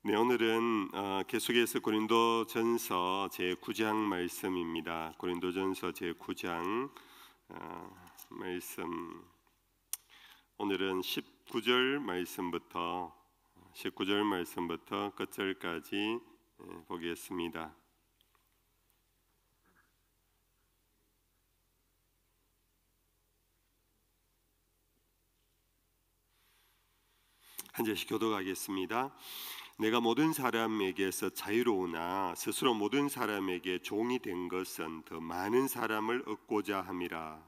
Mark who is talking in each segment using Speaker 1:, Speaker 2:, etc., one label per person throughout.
Speaker 1: 네, 오늘은 계속해서 고린도전서 제9장 말씀입니다. 고린도전서 제9장 말씀, 오늘은 19절 말씀부터 끝절까지 보겠습니다. 한 절씩 교독하겠습니다. 내가 모든 사람에게서 자유로우나 스스로 모든 사람에게 종이 된 것은 더 많은 사람을 얻고자 함이라.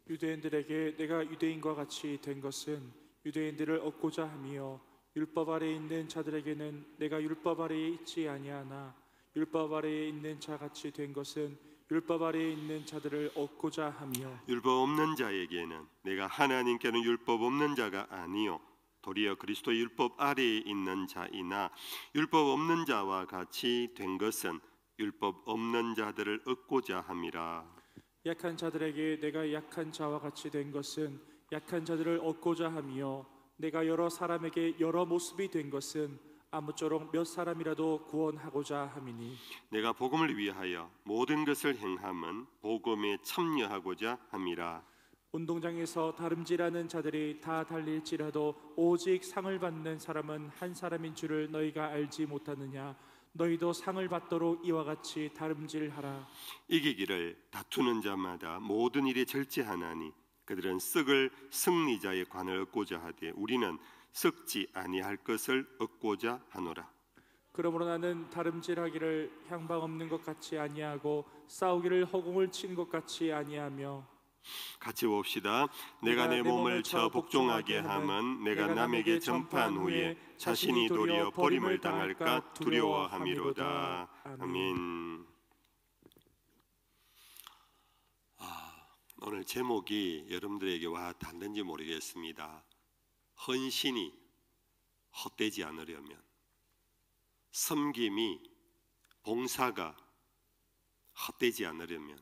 Speaker 2: 유대인들에게 내가 유대인과 같이 된 것은 유대인들을 얻고자 함이요 율법 아래에 있는 자들에게는 내가 율법 아래에 있지 아니하나 율법 아래에 있는 자같이 된 것은 율법 아래에 있는 자들을 얻고자 함이요
Speaker 1: 율법 없는 자에게는 내가 하나님께는 율법 없는 자가 아니요 도리어 그리스도 율법 아래에 있는 자이나 율법 없는 자와 같이 된 것은 율법 없는 자들을 얻고자 함이라.
Speaker 2: 약한 자들에게 내가 약한 자와 같이 된 것은 약한 자들을 얻고자 함이요 내가 여러 사람에게 여러 모습이 된 것은 아무쪼록 몇 사람이라도 구원하고자 함이니
Speaker 1: 내가 복음을 위하여 모든 것을 행함은 복음에 참여하고자 함이라.
Speaker 2: 운동장에서 다름질하는 자들이 다 달릴지라도 오직 상을 받는 사람은 한 사람인 줄을 너희가 알지 못하느냐. 너희도 상을 받도록 이와 같이 다름질하라.
Speaker 1: 이기기를 다투는 자마다 모든 일에 절제하나니 그들은 썩을 승리자의 관을 얻고자 하되 우리는 썩지 아니할 것을 얻고자 하노라.
Speaker 2: 그러므로 나는 다름질하기를 향방 없는 것 같이 아니하고 싸우기를 허공을 치는 것 같이 아니하며
Speaker 1: 같이 봅시다. 내가 내 몸을 쳐 복종하게 함은 내가 남에게 전파한 후에 자신이 도리어 버림을 당할까 두려워함이로다. 아멘. 오늘 제목이 여러분들에게 와 닿는지 모르겠습니다. 헌신이 헛되지 않으려면, 섬김이, 봉사가 헛되지 않으려면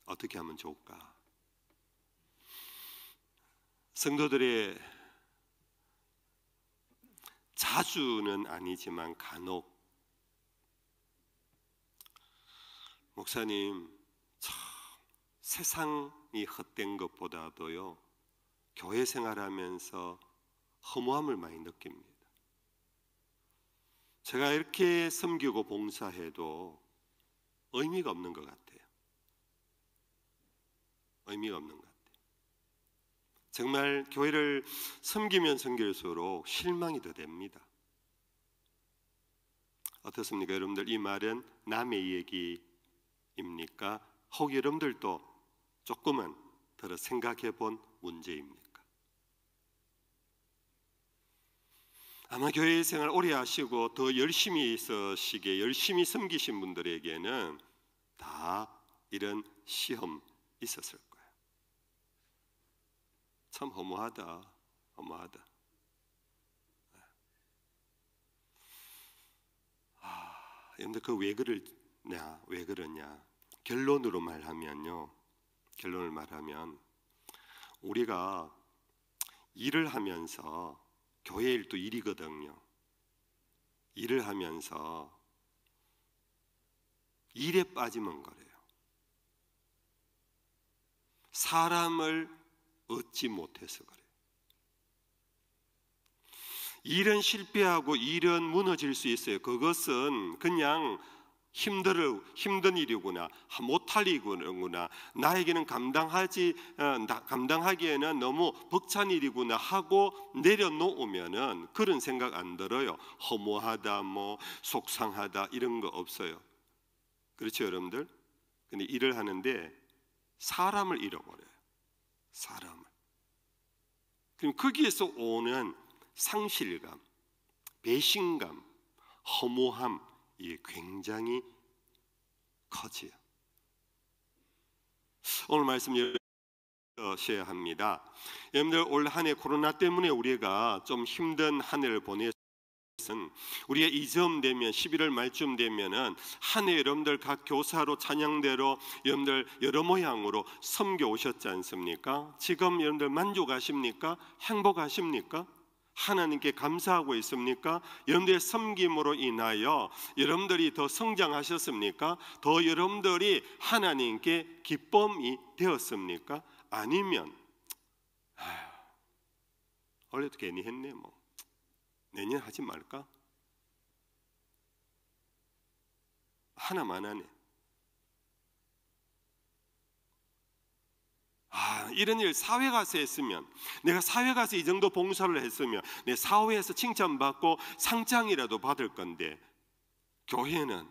Speaker 1: 어떻게 하면 좋을까? 성도들의 자주는 아니지만 간혹 목사님 참 세상이 헛된 것보다도요 교회 생활하면서 허무함을 많이 느낍니다. 제가 이렇게 섬기고 봉사해도 의미가 없는 것 같아요. 의미가 없는 것 같아요. 정말 교회를 섬기면 섬길수록 실망이 더 됩니다. 어떻습니까? 여러분들 이 말은 남의 얘기입니까? 혹 여러분들도 조금은 더 생각해 본 문제입니까? 아마 교회 생활 오래 하시고 더 열심히 있으시게 열심히 섬기신 분들에게는 다 이런 시험 있었을 거예요. 참 허무하다. 여러분들 그 왜 그러냐? 결론을 말하면 우리가 일을 하면서 교회 일도 일이거든요. 일을 하면서 일에 빠지면 그래요. 사람을 얻지 못해서 그래요. 일은 실패하고 일은 무너질 수 있어요. 그것은 그냥 힘든 일이구나, 못할 일이구나, 나에게는 감당하기에는 너무 벅찬 일이구나 하고 내려놓으면은 그런 생각 안 들어요. 허무하다, 속상하다 이런 거 없어요. 그렇죠, 여러분들? 근데 일을 하는데 사람을 잃어버려요. 사람을. 그럼 거기에서 오는 상실감, 배신감, 허무함 이 굉장히 커져요. 오늘 말씀 읽으셔야 합니다. 여러분들 올 한 해 코로나 때문에 우리가 좀 힘든 한 해를 보냈 우리가 이점 되면 11월 말쯤 되면은 한 해 여러분들 각 교사로 찬양대로 여러분들 여러 모양으로 섬겨 오셨지 않습니까? 지금 여러분들 만족하십니까? 행복하십니까? 하나님께 감사하고 있습니까? 여러분들의 섬김으로 인하여 여러분들이 더 성장하셨습니까? 더 여러분들이 하나님께 기쁨이 되었습니까? 아니면 원래도 괜히 했네, 뭐 내년 하지 말까? 하나만 하네. 이런 일 사회 가서 했으면, 내가 사회 가서 이 정도 봉사를 했으면 내 사회에서 칭찬받고 상장이라도 받을 건데, 교회는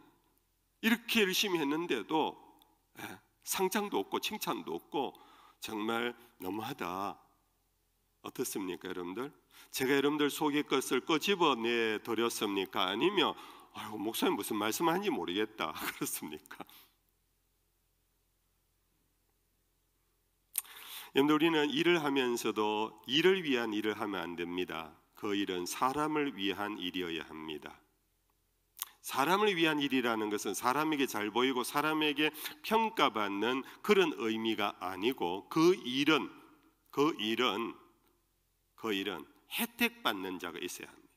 Speaker 1: 이렇게 열심히 했는데도 상장도 없고 칭찬도 없고 정말 너무하다. 어떻습니까, 여러분들? 제가 여러분들 속의 것을 끄집어내 드렸습니까? 아니면 아이고, 목사님 무슨 말씀하는지 모르겠다 그렇습니까? 여러분들, 우리는 일을 하면서도 일을 위한 일을 하면 안 됩니다. 그 일은 사람을 위한 일이어야 합니다. 사람을 위한 일이라는 것은 사람에게 잘 보이고 사람에게 평가받는 그런 의미가 아니고, 그 일은 혜택받는 자가 있어야 합니다.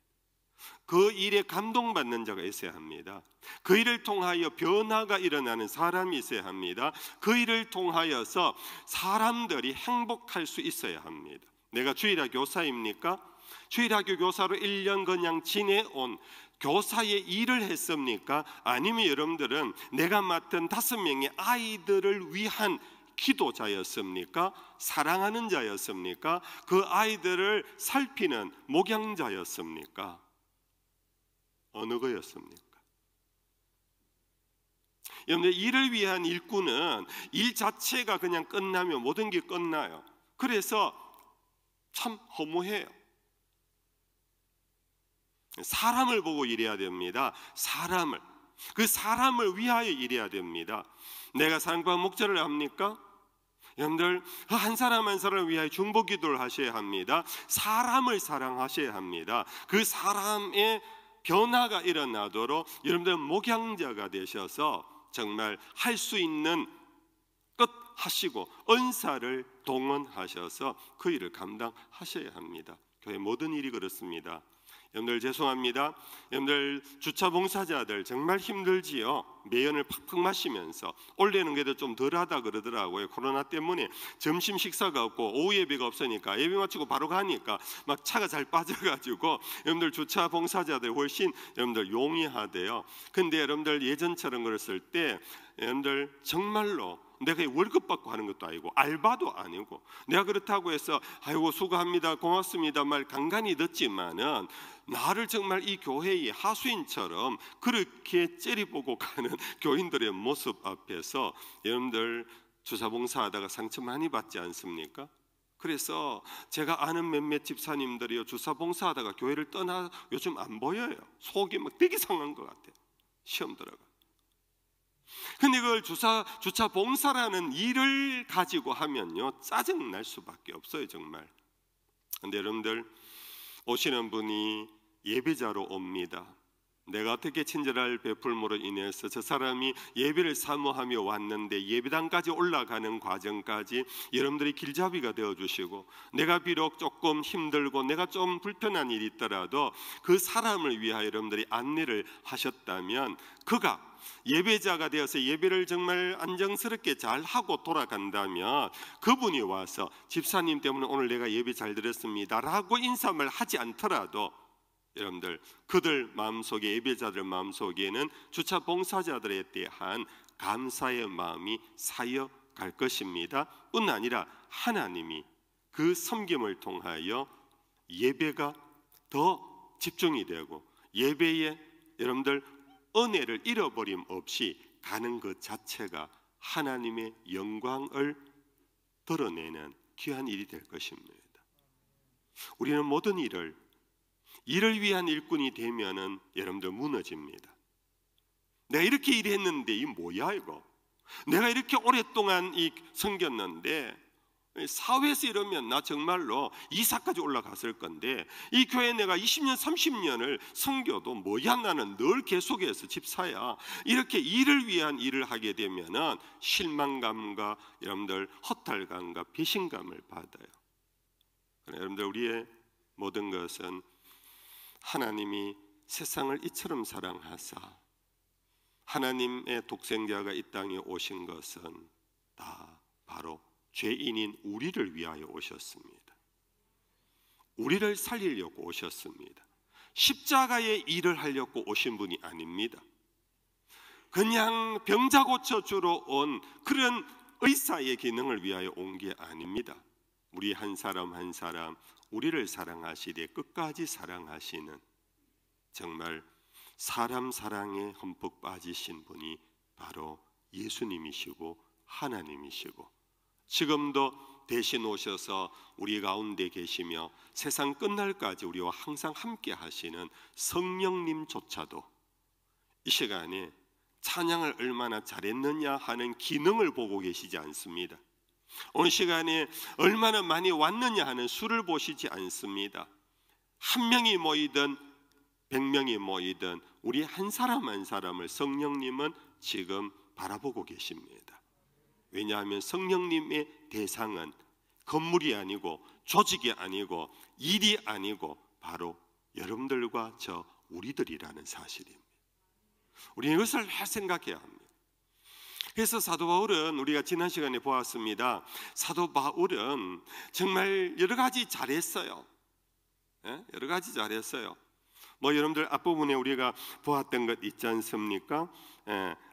Speaker 1: 그 일에 감동받는 자가 있어야 합니다. 그 일을 통하여 변화가 일어나는 사람이 있어야 합니다. 그 일을 통하여서 사람들이 행복할 수 있어야 합니다. 내가 주일학 교사입니까? 주일학교 교사로 1년 그냥 지내온 교사의 일을 했습니까? 아니면 여러분들은 내가 맡은 5명의 아이들을 위한 기도자였습니까? 사랑하는 자였습니까? 그 아이들을 살피는 목양자였습니까? 어느 거였습니까? 여러분들, 일을 위한 일꾼은 일 자체가 그냥 끝나면 모든 게 끝나요. 그래서 참 허무해요. 사람을 보고 일해야 됩니다. 그 사람을 위하여 일해야 됩니다. 내가 사랑방 목자를 합니까? 여러분들, 한 사람 한 사람을 위하여 중보 기도를 하셔야 합니다. 사람을 사랑하셔야 합니다. 그 사람의 변화가 일어나도록 여러분들 목양자가 되셔서 정말 할 수 있는 끝 하시고 은사를 동원하셔서 그 일을 감당하셔야 합니다. 교회 모든 일이 그렇습니다. 여러분들, 죄송합니다. 여러분들, 주차 봉사자들 정말 힘들지요. 매연을 팍팍 마시면서 올해는 그래도 좀 덜하다 그러더라고요. 코로나 때문에 점심 식사가 없고 오후 예배가 없으니까 예배 마치고 바로 가니까 막 차가 잘 빠져가지고 여러분들, 주차 봉사자들 훨씬 여러분들 용이하대요. 근데 여러분들, 예전처럼 그랬을 때 여러분들 정말로 내가 월급 받고 하는 것도 아니고 알바도 아니고, 내가 그렇다고 해서 아이고 수고합니다 고맙습니다 말 간간히 듣지만은 나를 정말 이 교회의 하수인처럼 그렇게 째려보고 가는 교인들의 모습 앞에서 여러분들 주사봉사하다가 상처 많이 받지 않습니까? 그래서 제가 아는 몇몇 집사님들이요, 주사봉사하다가 교회를 떠나 요즘 안 보여요. 속이 막 되게 상한 것 같아요. 시험 들어가. 근데 그걸 주차 봉사라는 일을 가지고 하면요, 짜증 날 수밖에 없어요, 정말. 근데 여러분들, 오시는 분이 예배자로 옵니다. 내가 어떻게 친절할 베풀므로 인해서 저 사람이 예배를 사모하며 왔는데 예배당까지 올라가는 과정까지 여러분들이 길잡이가 되어주시고, 내가 비록 조금 힘들고 내가 좀 불편한 일이 있더라도 그 사람을 위하여 여러분들이 안내를 하셨다면, 그가 예배자가 되어서 예배를 정말 안정스럽게 잘 하고 돌아간다면 그분이 와서 집사님 때문에 오늘 내가 예배 잘 드렸습니다 라고 인사말 하지 않더라도 여러분들, 그들 마음속에, 예배자들 마음속에는 주차 봉사자들에 대한 감사의 마음이 쌓여갈 것입니다. 뿐 아니라 하나님이 그 섬김을 통하여 예배가 더 집중이 되고 예배에 여러분들 은혜를 잃어버림 없이 가는 것 자체가 하나님의 영광을 드러내는 귀한 일이 될 것입니다. 우리는 모든 일을 위한 일꾼이 되면은 여러분들 무너집니다. 내가 이렇게 일했는데 이 뭐야 이거? 내가 이렇게 오랫동안 섬겼는데 사회에서 이러면 나 정말로 이사까지 올라갔을 건데, 이 교회에 내가 20년 30년을 섬겨도 뭐야, 나는 늘 계속해서 집사야. 이렇게 일을 위한 일을 하게 되면은 실망감과 여러분들 허탈감과 배신감을 받아요. 여러분들, 우리의 모든 것은 하나님이 세상을 이처럼 사랑하사 하나님의 독생자가 이 땅에 오신 것은 다 바로 죄인인 우리를 위하여 오셨습니다. 우리를 살리려고 오셨습니다. 십자가의 일을 하려고 오신 분이 아닙니다. 그냥 병자 고쳐주러 온 그런 의사의 기능을 위하여 온 게 아닙니다. 우리 한 사람 한 사람 우리를 사랑하시되 끝까지 사랑하시는 정말 사람 사랑에 흠뻑 빠지신 분이 바로 예수님이시고 하나님이시고 지금도 대신 오셔서 우리 가운데 계시며 세상 끝날까지 우리와 항상 함께 하시는 성령님조차도 이 시간에 찬양을 얼마나 잘했느냐 하는 기능을 보고 계시지 않습니다. 오늘 시간에 얼마나 많이 왔느냐 하는 수를 보시지 않습니다. 한 명이 모이든 100명이 모이든 우리 한 사람 한 사람을 성령님은 지금 바라보고 계십니다. 왜냐하면 성령님의 대상은 건물이 아니고 조직이 아니고 일이 아니고 바로 여러분들과 저 우리들이라는 사실입니다. 우리는 이것을 잘 생각해야 합니다. 그래서 사도 바울은 우리가 지난 시간에 보았습니다. 사도 바울은 정말 여러 가지 잘했어요. 여러 가지 잘했어요. 뭐 여러분들 앞부분에 우리가 보았던 것 있지 않습니까?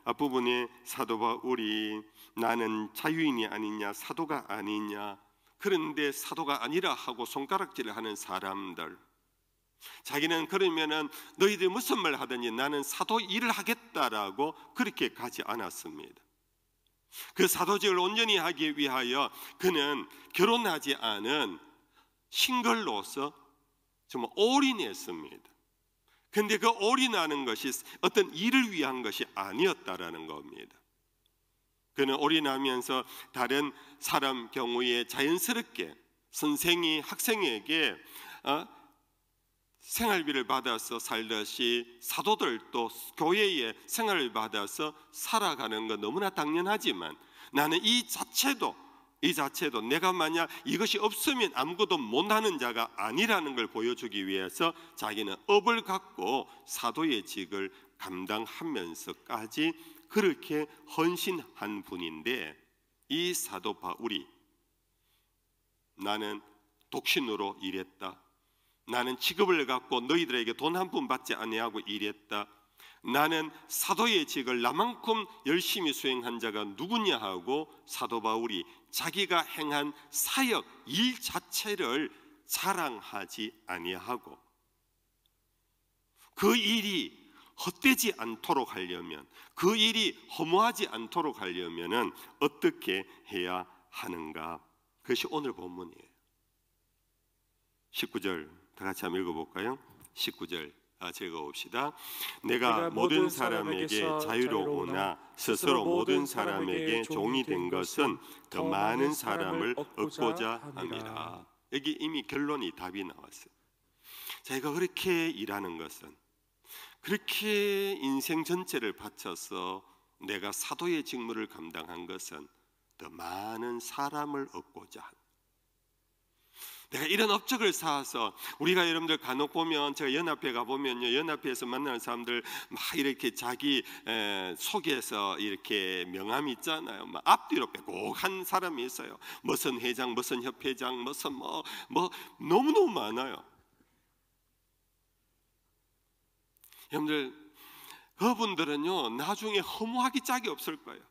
Speaker 1: 앞부분에 사도 바울이 나는 자유인이 아니냐 사도가 아니냐 그런데 사도가 아니라 하고 손가락질을 하는 사람들 자기는 그러면은 너희들이 무슨 말 하든지 나는 사도 일을 하겠다라고 그렇게 가지 않았습니다. 그 사도직을 온전히 하기 위하여 그는 결혼하지 않은 싱글로서 정말 올인했습니다. 그런데 그 올인하는 것이 어떤 일을 위한 것이 아니었다라는 겁니다. 그는 올인하면서 다른 사람 경우에 자연스럽게 선생이 학생에게 생활비를 받아서 살듯이 사도들도 교회에 생활을 받아서 살아가는 건 너무나 당연하지만 나는 이 자체도 내가 만약 이것이 없으면 아무것도 못하는 자가 아니라는 걸 보여주기 위해서 자기는 업을 갖고 사도의 직을 감당하면서까지 그렇게 헌신한 분인데 이 사도 바울이 나는 독신으로 일했다. 나는 직업을 갖고 너희들에게 돈 한 푼 받지 아니하고 일했다. 나는 사도의 직을 나만큼 열심히 수행한 자가 누구냐 하고 사도 바울이 자기가 행한 사역 일 자체를 자랑하지 아니하고 그 일이 헛되지 않도록 하려면 그 일이 허무하지 않도록 하려면은 어떻게 해야 하는가? 그것이 오늘 본문이에요. 19절 다 같이 한번 읽어볼까요? 19절 읽어봅시다. 내가 모든 사람에게 자유로우나 스스로 모든 사람에게 종이 된 것은 더 많은 사람을 얻고자 함이라. 여기 이미 결론이 답이 나왔어요. 자기가 그렇게 일하는 것은 그렇게 인생 전체를 바쳐서 내가 사도의 직무를 감당한 것은 더 많은 사람을 얻고자 한다. 내가 이런 업적을 쌓아서 우리가 여러분들 간혹 보면 제가 연합회 가보면요 연합회에서 만나는 사람들 막 이렇게 자기 속에서 이렇게 명함이 있잖아요. 막 앞뒤로 빼곡한 사람이 있어요. 무슨 회장 무슨 협회장 무슨 뭐 너무너무 많아요. 여러분들 그분들은요 나중에 허무하기 짝이 없을 거예요.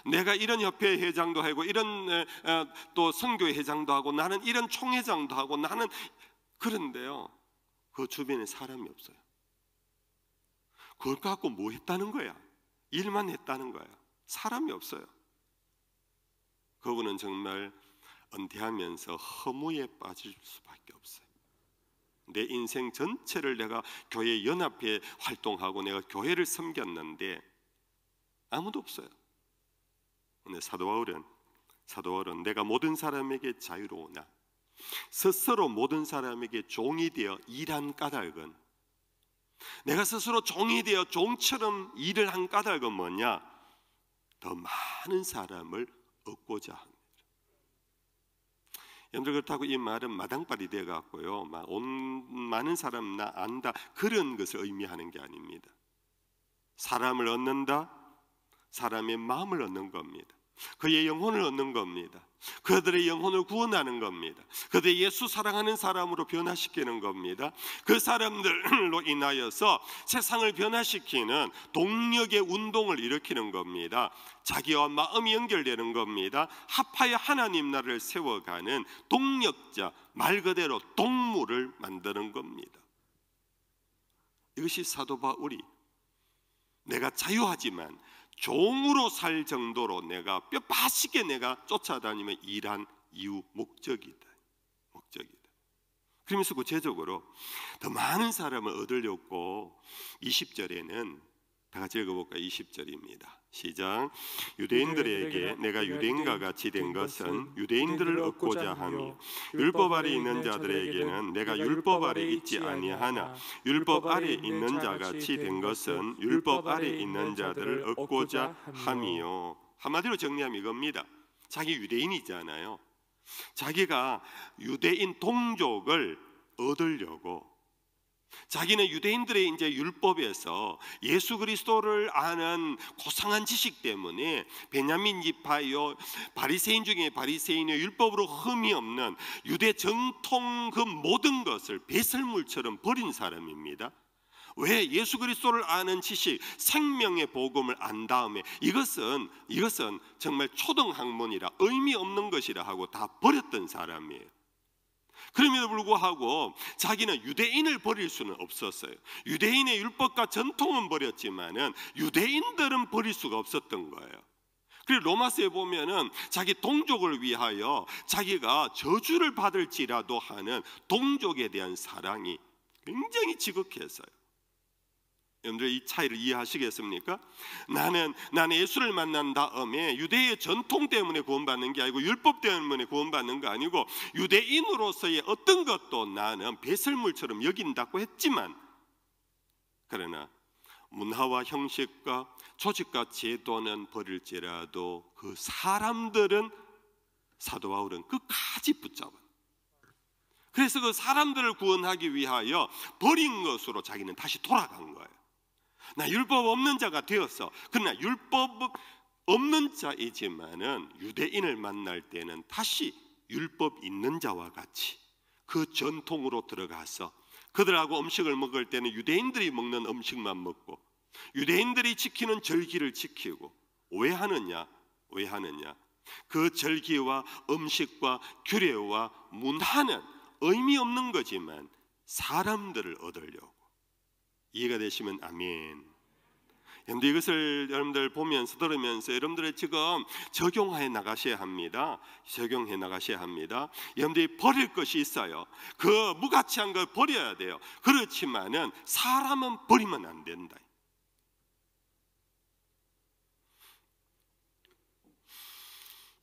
Speaker 1: 내가 이런 협회 회장도 하고 이런 또 선교회 회장도 하고 나는 이런 총회장도 하고 나는 그런데요 그 주변에 사람이 없어요. 그걸 갖고 뭐 했다는 거야? 일만 했다는 거야. 사람이 없어요. 그분은 정말 은퇴하면서 허무에 빠질 수밖에 없어요. 내 인생 전체를 내가 교회 연합회 활동하고 내가 교회를 섬겼는데 아무도 없어요. 근데 사도 바울은 내가 모든 사람에게 자유로우나 스스로 모든 사람에게 종이 되어 일한 까닭은 내가 스스로 종이 되어 종처럼 일을 한 까닭은 뭐냐? 더 많은 사람을 얻고자 합니다. 여러분들 그렇다고 이 말은 마당발이 돼 갖고요, 막 온 많은 사람 나 안다 그런 것을 의미하는 게 아닙니다. 사람을 얻는다, 사람의 마음을 얻는 겁니다. 그의 영혼을 얻는 겁니다. 그들의 영혼을 구원하는 겁니다. 그들의 예수 사랑하는 사람으로 변화시키는 겁니다. 그 사람들로 인하여서 세상을 변화시키는 동력의 운동을 일으키는 겁니다. 자기와 마음이 연결되는 겁니다. 합하여 하나님 나라를 세워가는 동력자, 말 그대로 동물을 만드는 겁니다. 이것이 사도 바울이 내가 자유하지만 종으로 살 정도로 내가 뼈빠시게 내가 쫓아다니며 일한 이유 목적이다. 그러면서 구체적으로 더 많은 사람을 얻으려고 20절에는 다 같이 읽어볼까요? 20절입니다. 시작. 유대인들에게 내가 유대인과 같이 된 것은 유대인들을 얻고자 하며 율법 아래 있는 자들에게는 내가 율법 아래 있지 아니하나 율법 아래 있는 자 같이 된 것은 율법 아래 있는 자들을 얻고자 함이요. 한마디로 정리하면 이겁니다. 자기 유대인이잖아요. 자기가 유대인 동족을 얻으려고 자기는 유대인들의 이제 율법에서 예수 그리스도를 아는 고상한 지식 때문에 베냐민 지파요 바리새인 중에 바리새인의 율법으로 흠이 없는 유대 정통 그 모든 것을 배설물처럼 버린 사람입니다. 왜? 예수 그리스도를 아는 지식, 생명의 복음을 안 다음에 이것은 정말 초등학문이라 의미 없는 것이라 하고 다 버렸던 사람이에요. 그럼에도 불구하고 자기는 유대인을 버릴 수는 없었어요. 유대인의 율법과 전통은 버렸지만은 유대인들은 버릴 수가 없었던 거예요. 그리고 로마서에 보면은 자기 동족을 위하여 자기가 저주를 받을지라도 하는 동족에 대한 사랑이 굉장히 지극했어요. 여러분들 이 차이를 이해하시겠습니까? 나는 예수를 만난 다음에 유대의 전통 때문에 구원받는 게 아니고 율법 때문에 구원받는 거 아니고 유대인으로서의 어떤 것도 나는 배설물처럼 여긴다고 했지만 그러나 문화와 형식과 조직과 제도는 버릴지라도 그 사람들은 사도 바울은 끝까지 붙잡아. 그래서 그 사람들을 구원하기 위하여 버린 것으로 자기는 다시 돌아간 거예요. 나 율법 없는 자가 되었어. 그러나 율법 없는 자이지만은 유대인을 만날 때는 다시 율법 있는 자와 같이 그 전통으로 들어가서 그들하고 음식을 먹을 때는 유대인들이 먹는 음식만 먹고 유대인들이 지키는 절기를 지키고 왜 하느냐? 그 절기와 음식과 규례와 문화는 의미 없는 거지만 사람들을 얻으려고. 이해가 되시면 아멘. 여러분들 이것을 여러분들 보면서 들으면서 여러분들이 지금 적용해 나가셔야 합니다. 여러분들이 버릴 것이 있어요. 그 무가치한 걸 버려야 돼요. 그렇지만은 사람은 버리면 안 된다.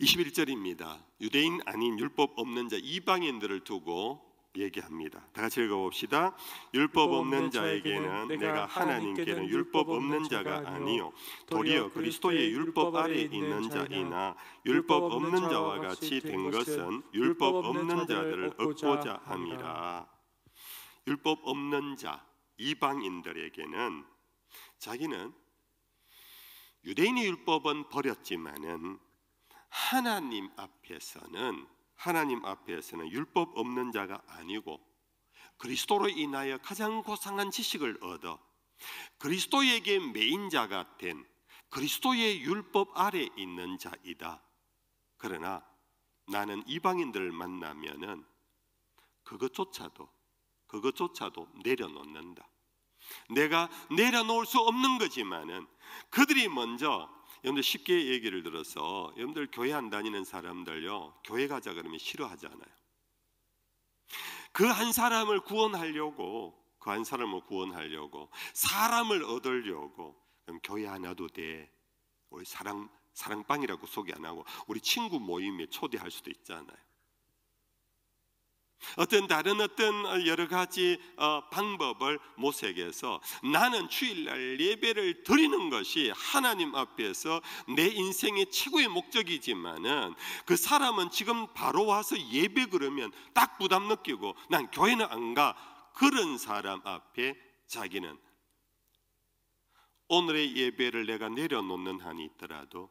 Speaker 1: (21절입니다) 유대인 아닌 율법 없는 자 이방인들을 두고 얘기합니다. 다 같이 읽어봅시다. 율법 없는 자에게는 내가 하나님께는 율법 없는 자가 아니요 도리어 그리스도의 율법 아래 있는 자이나 율법 없는 자와 같이 된 것은 율법 없는 자들을 얻고자 함이라. 율법 없는 자 이방인들에게는 자기는 유대인의 율법은 버렸지만은 하나님 앞에서는 율법 없는 자가 아니고 그리스도로 인하여 가장 고상한 지식을 얻어 그리스도에게 메인 자가 된 그리스도의 율법 아래 있는 자이다. 그러나 나는 이방인들을 만나면은 그것조차도 내려놓는다. 내가 내려놓을 수 없는 거지만은 그들이 먼저 여러분들 쉽게 얘기를 들어서 여러분들 교회 안 다니는 사람들요 교회 가자 그러면 싫어하잖아요. 그 한 사람을 구원하려고 사람을 얻으려고 그럼 교회 안 와도 돼. 우리 사랑방이라고 소개 안 하고 우리 친구 모임에 초대할 수도 있잖아요. 어떤 다른 여러 가지 방법을 모색해서 나는 주일날 예배를 드리는 것이 하나님 앞에서 내 인생의 최고의 목적이지만은 그 사람은 지금 바로 와서 예배 그러면 딱 부담 느끼고 난 교회는 안 가. 그런 사람 앞에 자기는 오늘의 예배를 내가 내려놓는 한이 있더라도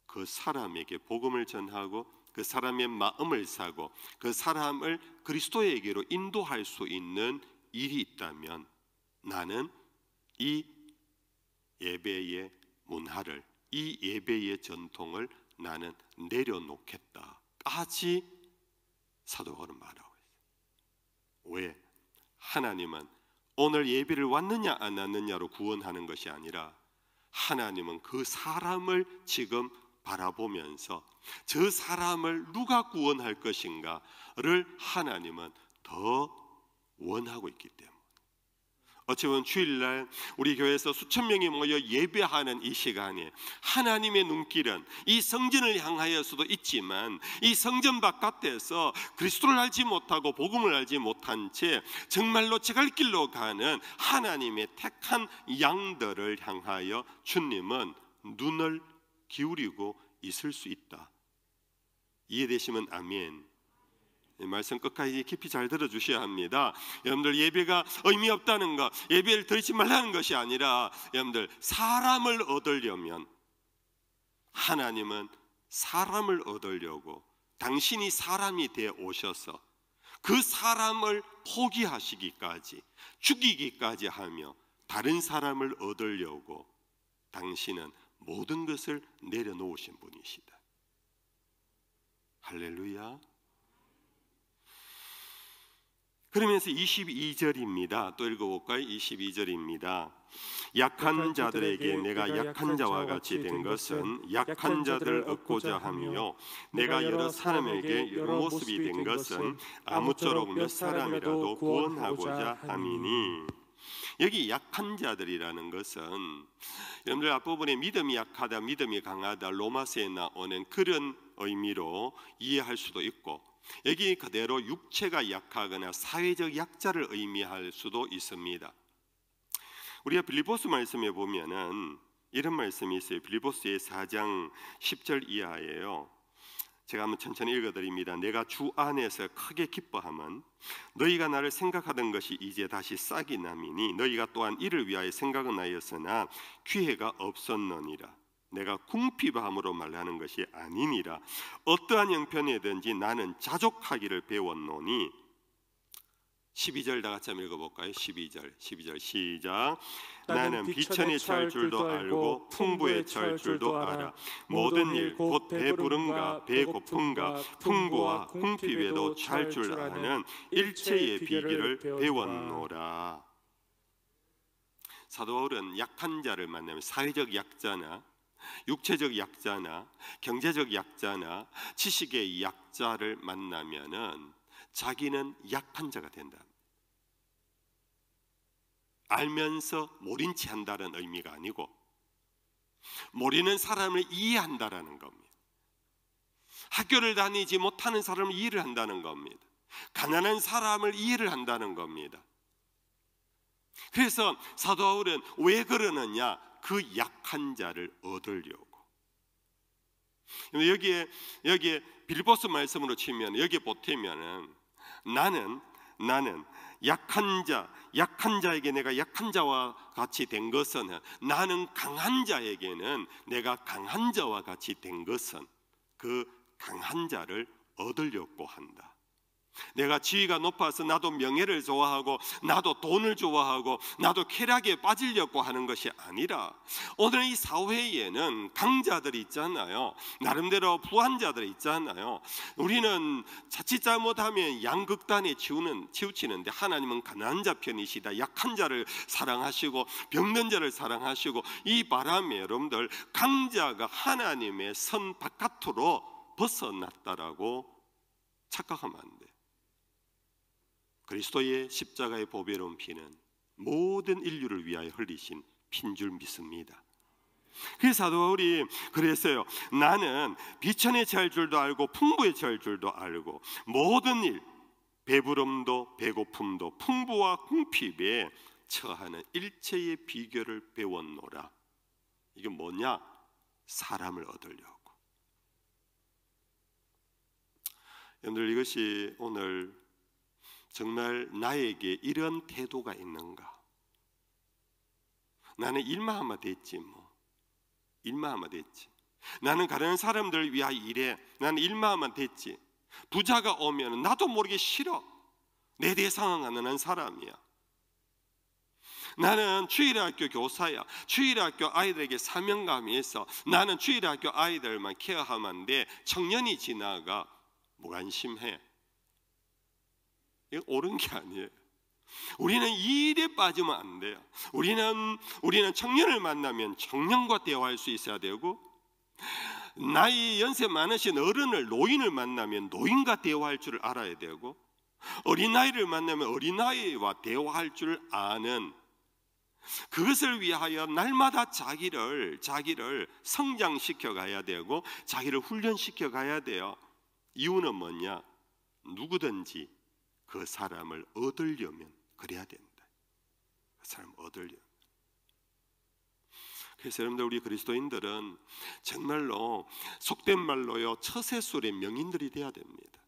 Speaker 1: 그 사람에게 복음을 전하고 그 사람의 마음을 사고 그 사람을 그리스도에게로 인도할 수 있는 일이 있다면 나는 이 예배의 문화를, 이 예배의 전통을 나는 내려놓겠다까지 사도 바울은 말하고 있어요. 왜? 하나님은 오늘 예배를 왔느냐 안 왔느냐로 구원하는 것이 아니라 하나님은 그 사람을 지금 바라보면서 저 사람을 누가 구원할 것인가를 하나님은 더 원하고 있기 때문에, 어찌 보면 주일날 우리 교회에서 수천 명이 모여 예배하는 이 시간에 하나님의 눈길은 이 성전을 향하여 수도 있지만 이 성전 바깥에서 그리스도를 알지 못하고 복음을 알지 못한 채 정말로 제갈 길로 가는 하나님의 택한 양들을 향하여 주님은 눈을 기울이고 있을 수 있다. 이해되시면 아멘. 말씀 끝까지 깊이 잘 들어주셔야 합니다. 여러분들, 예배가 의미 없다는 것, 예배를 드리지 말라는 것이 아니라 여러분들, 사람을 얻으려면 하나님은 사람을 얻으려고 당신이 사람이 되어 오셔서 그 사람을 포기하시기까지, 죽이기까지 하며 다른 사람을 얻으려고 당신은 모든 것을 내려놓으신 분이시다. 할렐루야. 그러면서 22절입니다. 또 읽어볼까요? 22절입니다. 약한 자들에게 내가 약한 자와 같이 된 것은 약한 자들을 얻고자 하며 내가 여러 사람에게 여러 모습이 된 것은 아무쪼록 몇 사람이라도 구원하고자 함이니. 여기 약한 자들이라는 것은 여러분들 앞부분에 믿음이 약하다, 믿음이 강하다, 로마서에 나오는 그런 의미로 이해할 수도 있고, 여기 그대로 육체가 약하거나 사회적 약자를 의미할 수도 있습니다. 우리가 빌립보서 말씀에 보면은 이런 말씀이 있어요. 빌립보서의 4장 10절 이하예요. 제가 한번 천천히 읽어드립니다. 내가 주 안에서 크게 기뻐함은 너희가 나를 생각하던 것이 이제 다시 싹이 남이니 너희가 또한 이를 위하여 생각은 하였으나 기회가 없었느니라. 내가 궁핍함으로 말하는 것이 아니니라. 어떠한 형편이든지 나는 자족하기를 배웠노니. 12절 다 같이 한번 읽어볼까요? 12절 시작. 나는 비천에 처할 줄도 알고 풍부에 처할 줄도 알아. 모든 일 곧 배부름과 배고픔과 풍부와 궁핍에도 처할 줄 아는 일체의 비결을 배웠노라. 사도 바울은 약한 자를 만나면 사회적 약자나 육체적 약자나 경제적 약자나 지식의 약자를 만나면은 자기는 약한 자가 된다. 알면서 모른 체 한다는 의미가 아니고 모르는 사람을 이해한다라는 겁니다. 학교를 다니지 못하는 사람을 이해를 한다는 겁니다. 가난한 사람을 이해를 한다는 겁니다. 그래서 사도 바울은 왜 그러느냐? 그 약한 자를 얻으려고. 여기에 빌립보서 말씀으로 치면 여기에 보태면은 나는 약한 자에게 내가 약한 자와 같이 된 것은, 나는 강한 자에게는 내가 강한 자와 같이 된 것은 그 강한 자를 얻으려고 한다. 내가 지위가 높아서 나도 명예를 좋아하고 나도 돈을 좋아하고 나도 쾌락에 빠지려고 하는 것이 아니라, 오늘 이 사회에는 강자들이 있잖아요. 나름대로 부한 자들이 있잖아요. 우리는 자칫 잘못하면 양극단에 치우치는데 하나님은 가난한 자 편이시다. 약한 자를 사랑하시고 병든 자를 사랑하시고, 이 바람에 여러분들 강자가 하나님의 선 바깥으로 벗어났다라고 착각하면 안 돼요. 그리스도의 십자가의 보배로운 피는 모든 인류를 위하여 흘리신 피인 줄 믿습니다. 그래서 사도 바울이 그랬어요. 나는 비천에 처할 줄도 알고 풍부에 처할 줄도 알고 모든 일 배부름도 배고픔도 풍부와 궁핍에 처하는 일체의 비결을 배웠노라. 이게 뭐냐? 사람을 얻으려고. 여러분들, 이것이 오늘 정말 나에게 이런 태도가 있는가? 나는 일만 하면 됐지 뭐. 일만 하면 됐지. 나는 가난한 사람들을 위하여 일해. 나는 일만 하면 됐지. 부자가 오면 나도 모르게 싫어. 내 대상은 사람이야. 나는 주일학교 교사야. 주일학교 아이들에게 사명감이 있어. 나는 주일학교 아이들만 케어하면 돼. 청년이 지나가 무관심해. 이거 옳은 게 아니에요. 우리는 이 일에 빠지면 안 돼요. 우리는 청년을 만나면 청년과 대화할 수 있어야 되고, 나이 연세 많으신 어른을 노인을 만나면 노인과 대화할 줄 알아야 되고, 어린아이를 만나면 어린아이와 대화할 줄 아는, 그것을 위하여 날마다 자기를 성장시켜 가야 되고 자기를 훈련시켜 가야 돼요. 이유는 뭐냐? 누구든지 그 사람을 얻으려면 그래야 된다. 그 사람을 얻으려면. 그래서 여러분들, 우리 그리스도인들은 정말로 속된 말로요, 처세술의 명인들이 돼야 됩니다.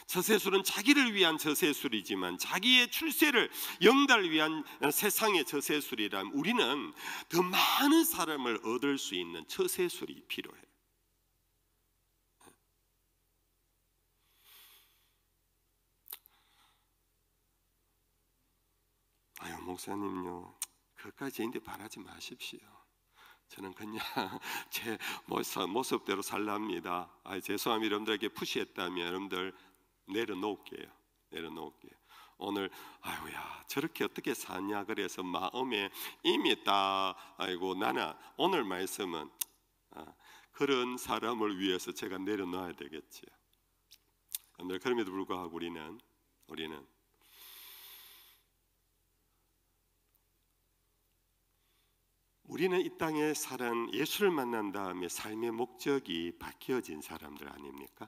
Speaker 1: 처세술은 자기를 위한 처세술이지만 자기의 출세를 영달을 위한 세상의 처세술이라면 우리는 더 많은 사람을 얻을 수 있는 처세술이 필요해요. 아유, 목사님요, 그것까지 저한테 바라지 마십시오. 저는 그냥 제 모습대로 살랍니다. 죄송합니다. 여러분들에게 푸시했다면 여러분들 내려놓을게요. 오늘 아유야, 저렇게 어떻게 사냐 그래서 마음에 이미 딱 나는 오늘 말씀은 그런 사람을 위해서 제가 내려놔야 되겠지요. 여러분들, 그럼에도 불구하고 우리는 이 땅에 살은 예수를 만난 다음에 삶의 목적이 바뀌어진 사람들 아닙니까?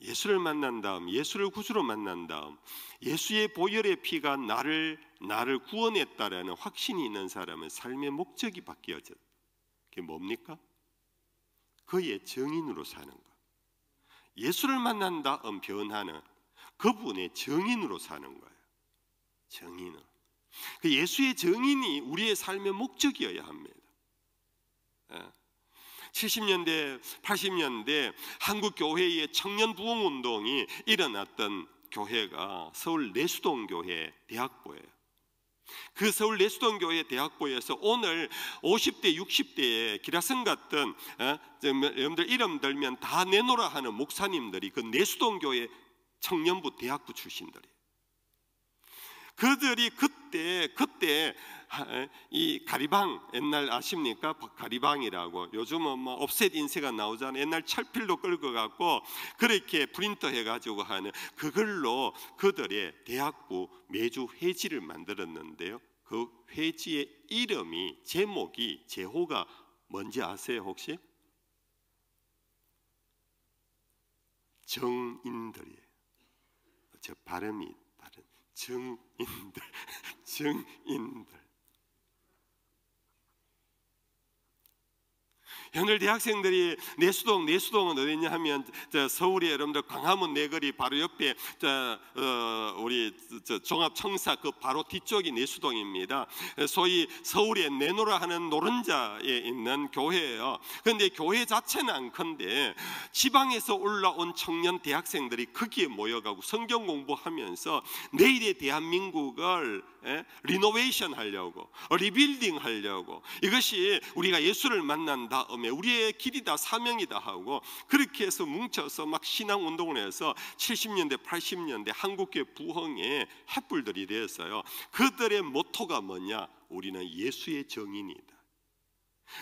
Speaker 1: 예수를 만난 다음, 예수를 구주로 만난 다음, 예수의 보혈의 피가 나를 구원했다라는 확신이 있는 사람은 삶의 목적이 바뀌어져. 그게 뭡니까? 그의 정인으로 사는 것. 예수를 만난 다음 변하는 그분의 정인으로 사는 거예요. 정인으로. 그 예수의 정인이 우리의 삶의 목적이어야 합니다. 70년대, 80년대 한국 교회의 청년 부흥 운동이 일어났던 교회가 서울 내수동 교회 대학보예요. 그 서울 내수동 교회 대학보에서 오늘 50대, 60대의 기라성 같은 여러분들 이름 들면 다 내놓으라 하는 목사님들이 그 내수동 교회 청년부 대학부 출신들이에요. 그들이 그때 이 가리방, 옛날 아십니까? 가리방이라고 요즘은 뭐 옵셋 인쇄가 나오잖아요. 옛날 철필로 끌고 갖고 그렇게 프린터 해가지고 하는 그걸로 그들의 대학부 매주 회지를 만들었는데요. 그 회지의 이름이, 제목이, 제호가 뭔지 아세요 혹시? 정인들이에요. 저 발음이 다른. 정인들. 오늘 대학생들이 내수동은 어디냐 하면 서울의 여러분들 광화문 내거리 바로 옆에 우리 종합청사 그 바로 뒤쪽이 내수동입니다. 소위 서울에 내노라 하는 노른자에 있는 교회예요. 그런데 교회 자체는 않건데 지방에서 올라온 청년 대학생들이 거기에 모여가고 성경 공부하면서 내일의 대한민국을 리노베이션 하려고, 리빌딩 하려고, 이것이 우리가 예수를 만난 다음에 우리의 길이다, 사명이다 하고 그렇게 해서 뭉쳐서 막 신앙 운동을 해서 70년대 80년대 한국교회 부흥의 횃불들이 되었어요. 그들의 모토가 뭐냐? 우리는 예수의 정인이다.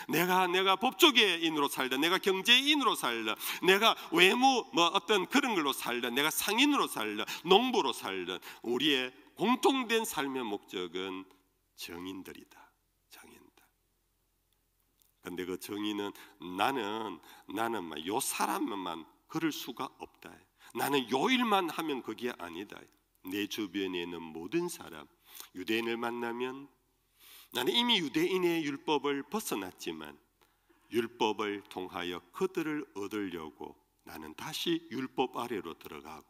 Speaker 1: 내가 법조계인으로 살다, 내가 경제인으로 살다, 내가 외모 어떤 그런 걸로 살다, 내가 상인으로 살다, 농부로 살다, 우리의 공통된 삶의 목적은 정인들이다. 정인들. 근데 그 정인은 나는 요 사람만 그럴 수가 없다. 나는 요일만 하면 그게 아니다. 내 주변에 있는 모든 사람, 유대인을 만나면 나는 이미 유대인의 율법을 벗어났지만 율법을 통하여 그들을 얻으려고 나는 다시 율법 아래로 들어가고,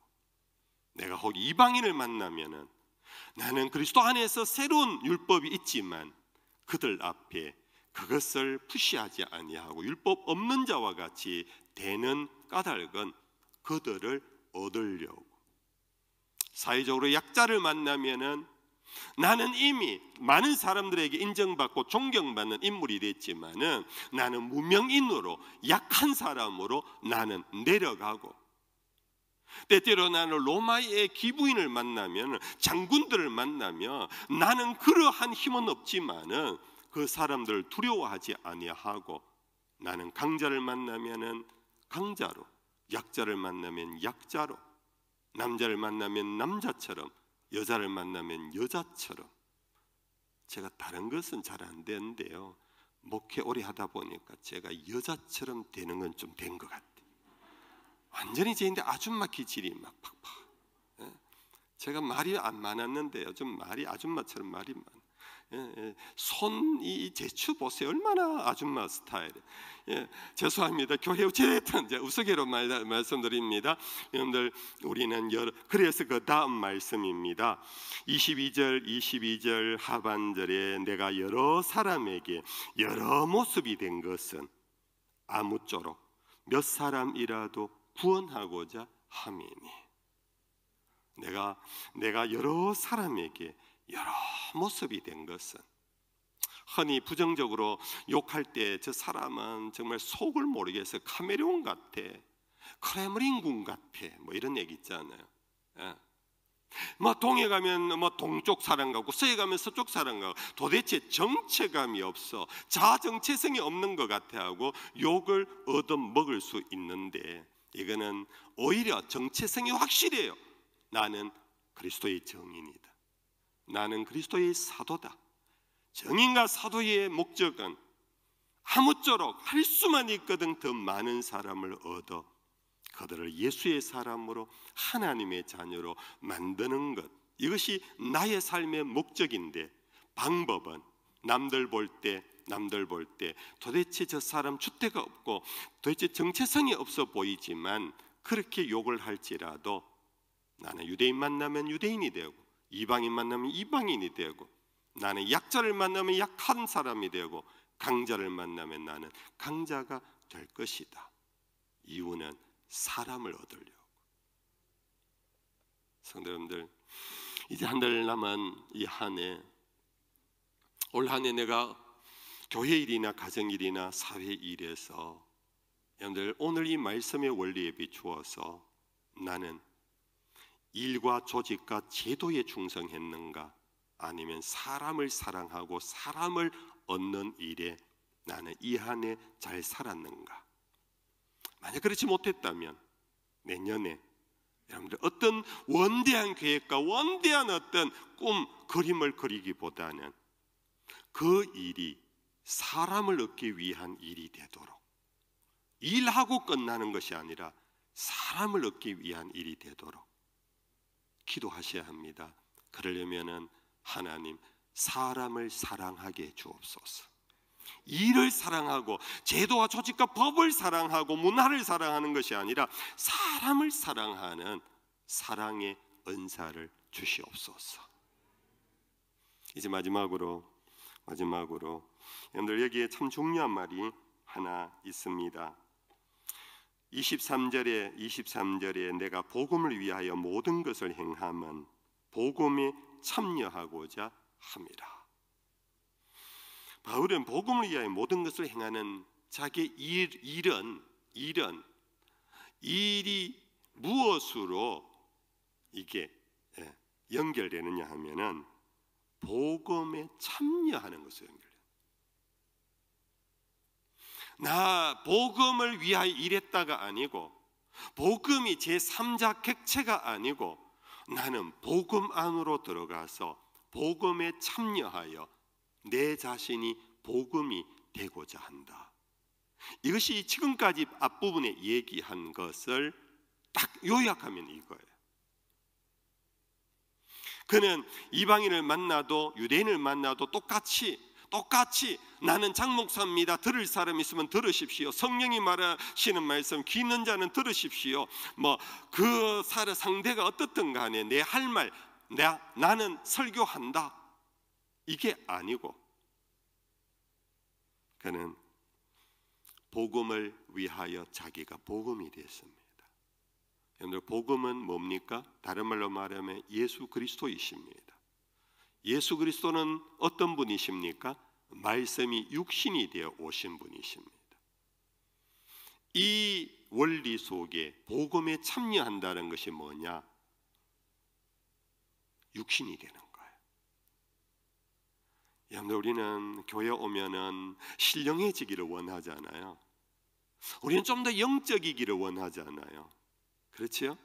Speaker 1: 내가 혹 이방인을 만나면은 나는 그리스도 안에서 새로운 율법이 있지만 그들 앞에 그것을 푸시하지 아니하고 율법 없는 자와 같이 되는 까닭은 그들을 얻으려고, 사회적으로 약자를 만나면은 나는 이미 많은 사람들에게 인정받고 존경받는 인물이 됐지만은 나는 무명인으로 약한 사람으로 나는 내려가고, 때때로 나는 로마의 기부인을 만나면, 장군들을 만나면 나는 그러한 힘은 없지만은 그 사람들을 두려워하지 아니하고 나는 강자를 만나면은 강자로, 약자를 만나면 약자로, 남자를 만나면 남자처럼, 여자를 만나면 여자처럼. 제가 다른 것은 잘 안 되는데요, 목회 오래 하다 보니까 제가 여자처럼 되는 건 좀 된 것 같아요. 완전히 제인데 아줌마 기질이 막 팍팍. 제가 말이 안 많았는데요, 좀 말이 아줌마처럼 말이 많아요. 손 이 제추 보세요, 얼마나 아줌마 스타일. 죄송합니다. 교회 제대로 이제 우스개로 말씀드립니다. 여러분들, 우리는 그래서 그 다음 말씀입니다. 22절 하반절에 내가 여러 사람에게 여러 모습이 된 것은 아무쪼록 몇 사람이라도 구원하고자 함이니. 내가 여러 사람에게 여러 모습이 된 것은, 흔히 부정적으로 욕할 때 저 사람은 정말 속을 모르겠어, 카멜레온 같아, 크레므린궁 같아, 뭐 이런 얘기 있잖아요. 뭐 동해 가면 뭐 동쪽 사람 같고 서해 가면 서쪽 사람 같고 도대체 정체감이 없어, 자정체성이 없는 것 같아 하고 욕을 얻어먹을 수 있는데, 이거는 오히려 정체성이 확실해요. 나는 그리스도의 정인이다, 나는 그리스도의 사도다. 정인과 사도의 목적은 아무쪼록 할 수만 있거든 더 많은 사람을 얻어 그들을 예수의 사람으로, 하나님의 자녀로 만드는 것, 이것이 나의 삶의 목적인데, 방법은 남들 볼 때 도대체 저 사람 주대가 없고 도대체 정체성이 없어 보이지만 그렇게 욕을 할지라도 나는 유대인 만나면 유대인이 되고, 이방인 만나면 이방인이 되고, 나는 약자를 만나면 약한 사람이 되고, 강자를 만나면 나는 강자가 될 것이다. 이유는 사람을 얻으려고. 성도 여러분들, 이제 한 달 남은 이 한 해, 올 한 해 내가 교회 일이나 가정 일이나 사회 일에서 여러분들 오늘 이 말씀의 원리에 비추어서 나는 일과 조직과 제도에 충성했는가, 아니면 사람을 사랑하고 사람을 얻는 일에 나는 이 한 해 잘 살았는가. 만약 그렇지 못했다면 내년에 여러분들 어떤 원대한 계획과 원대한 어떤 꿈, 그림을 그리기보다는 그 일이 사람을 얻기 위한 일이 되도록, 일하고 끝나는 것이 아니라 사람을 얻기 위한 일이 되도록 기도하셔야 합니다. 그러려면은 하나님, 사람을 사랑하게 주옵소서. 일을 사랑하고 제도와 조직과 법을 사랑하고 문화를 사랑하는 것이 아니라 사람을 사랑하는 사랑의 은사를 주시옵소서. 이제 마지막으로 여러분들, 여기에 참 중요한 말이 하나 있습니다. 23절에 내가 복음을 위하여 모든 것을 행함은 복음에 참여하고자 함이라. 바울은 복음을 위하여 모든 것을 행하는 자기 일이 무엇으로 이게 연결되느냐 하면은 복음에 참여하는 것으로 연결돼요. 나 복음을 위하여 일했다가 아니고, 복음이 제3자 객체가 아니고, 나는 복음 안으로 들어가서 복음에 참여하여 내 자신이 복음이 되고자 한다. 이것이 지금까지 앞부분에 얘기한 것을 딱 요약하면 이거예요. 그는 이방인을 만나도 유대인을 만나도 똑같이 나는 장목사입니다. 들을 사람 있으면 들으십시오. 성령이 말하시는 말씀 귀 있는 자는 들으십시오. 뭐 그 상대가 어떻든 간에 내 할 말 나는 설교한다, 이게 아니고 그는 복음을 위하여 자기가 복음이 됐습니다. 여러분들, 복음은 뭡니까? 다른 말로 말하면 예수 그리스도이십니다. 예수 그리스도는 어떤 분이십니까? 말씀이 육신이 되어 오신 분이십니다. 이 원리 속에 복음에 참여한다는 것이 뭐냐? 육신이 되는 거예요. 여러분들, 우리는 교회 오면은 신령해지기를 원하잖아요. 우리는 좀 더 영적이기를 원하잖아요. 그렇지요?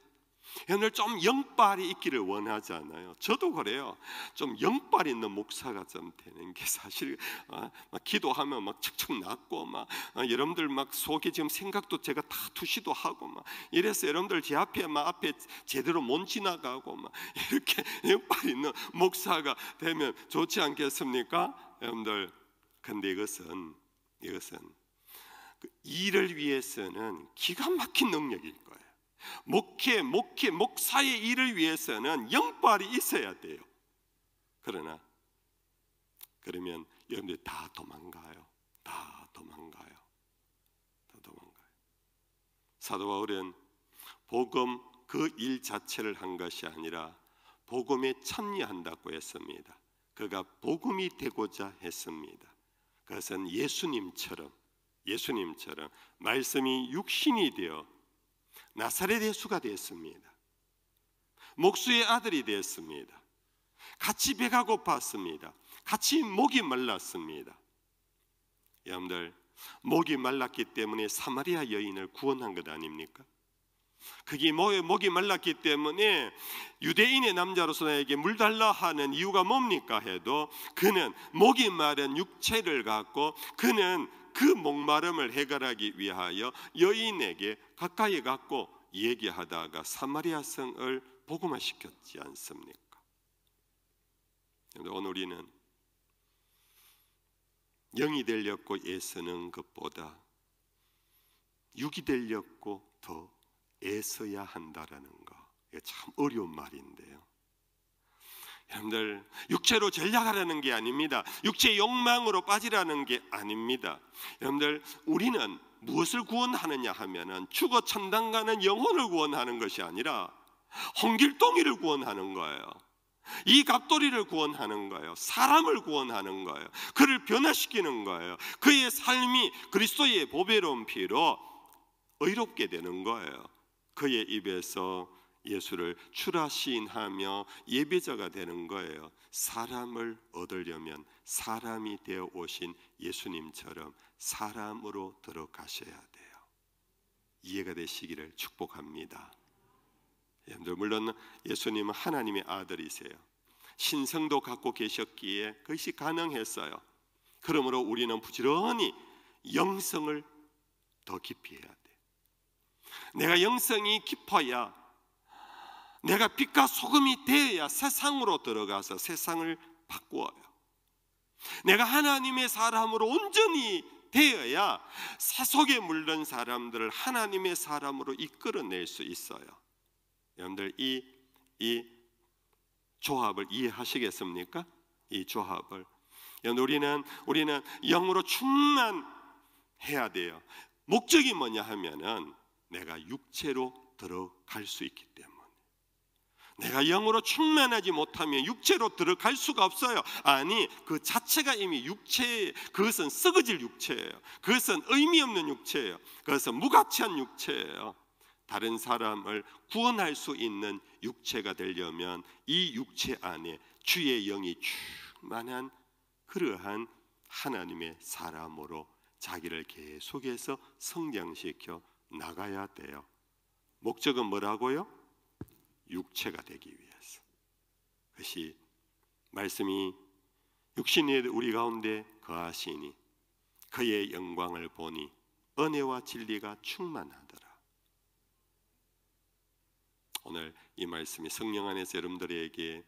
Speaker 1: 여러분들, 좀 영빨이 있기를 원하잖아요. 저도 그래요. 좀 영빨 있는 목사가 좀 되는 게 사실 막 기도하면 막 척척 낫고 막 여러분들 막 속에 지금 생각도 제가 다 투시도 하고 막 이래서 여러분들 제 앞에 막 앞에 제대로 못 지나가고 막 이렇게 영빨 있는 목사가 되면 좋지 않겠습니까? 여러분들, 근데 이것은 그 일을 위해서는 기가 막힌 능력일 거예요. 목사의 일을 위해서는 영빨이 있어야 돼요. 그러면 여러분들 다 도망가요. 사도 바울은 복음 그 일 자체를 한 것이 아니라 복음에 참여한다고 했습니다. 그가 복음이 되고자 했습니다. 그것은 예수님처럼 말씀이 육신이 되어 나사렛 예수가 되었습니다. 목수의 아들이 되었습니다. 같이 배가 고팠습니다. 같이 목이 말랐습니다. 여러분들, 목이 말랐기 때문에 사마리아 여인을 구원한 것 아닙니까? 그게 목이 말랐기 때문에 유대인의 남자로서 나에게 물 달라 하는 이유가 뭡니까 해도 그는 목이 마른 육체를 갖고 그는 그 목마름을 해결하기 위하여 여인에게 가까이 갖고 얘기하다가 사마리아 성을 복음화시켰지 않습니까? 오늘 우리는 영이 되려고 애쓰는 것보다 육이 되려고 더 애써야 한다라는 거, 이게 참 어려운 말인데요. 여러분들, 육체로 전략하라는 게 아닙니다. 육체의 욕망으로 빠지라는 게 아닙니다. 여러분들, 우리는 무엇을 구원하느냐 하면은 죽어 천당 가는 영혼을 구원하는 것이 아니라 홍길동이를 구원하는 거예요. 이 갑돌이를 구원하는 거예요. 사람을 구원하는 거예요. 그를 변화시키는 거예요. 그의 삶이 그리스도의 보배로운 피로 의롭게 되는 거예요. 그의 입에서 예수를 주라 시인하며 예배자가 되는 거예요. 사람을 얻으려면 사람이 되어 오신 예수님처럼 사람으로 들어가셔야 돼요. 이해가 되시기를 축복합니다. 여러분들, 물론 예수님은 하나님의 아들이세요. 신성도 갖고 계셨기에 그것이 가능했어요. 그러므로 우리는 부지런히 영성을 더 깊이 해야 돼요. 내가 영성이 깊어야, 내가 빛과 소금이 되어야 세상으로 들어가서 세상을 바꾸어요. 내가 하나님의 사람으로 온전히 되어야 세속에 물든 사람들을 하나님의 사람으로 이끌어낼 수 있어요. 여러분들, 이 조합을 이해하시겠습니까? 이 조합을. 여러분, 우리는 영으로 충만해야 돼요. 목적이 뭐냐 하면은 내가 육체로 들어갈 수 있기 때문에. 내가 영으로 충만하지 못하면 육체로 들어갈 수가 없어요. 아니, 그 자체가 이미 육체, 그것은 썩어질 육체예요. 그것은 의미 없는 육체예요. 그것은 무가치한 육체예요. 다른 사람을 구원할 수 있는 육체가 되려면 이 육체 안에 주의 영이 충만한 그러한 하나님의 사람으로 자기를 계속해서 성장시켜 나가야 돼요. 목적은 뭐라고요? 육체가 되기 위해서. 그것이 말씀이 육신이 우리 가운데 거하시니 그의 영광을 보니 은혜와 진리가 충만하더라. 오늘 이 말씀이 성령 안에서 여러분들에게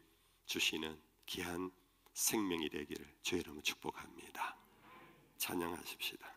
Speaker 1: 주시는 귀한 생명이 되기를 주의 이름으로 축복합니다. 찬양하십시다.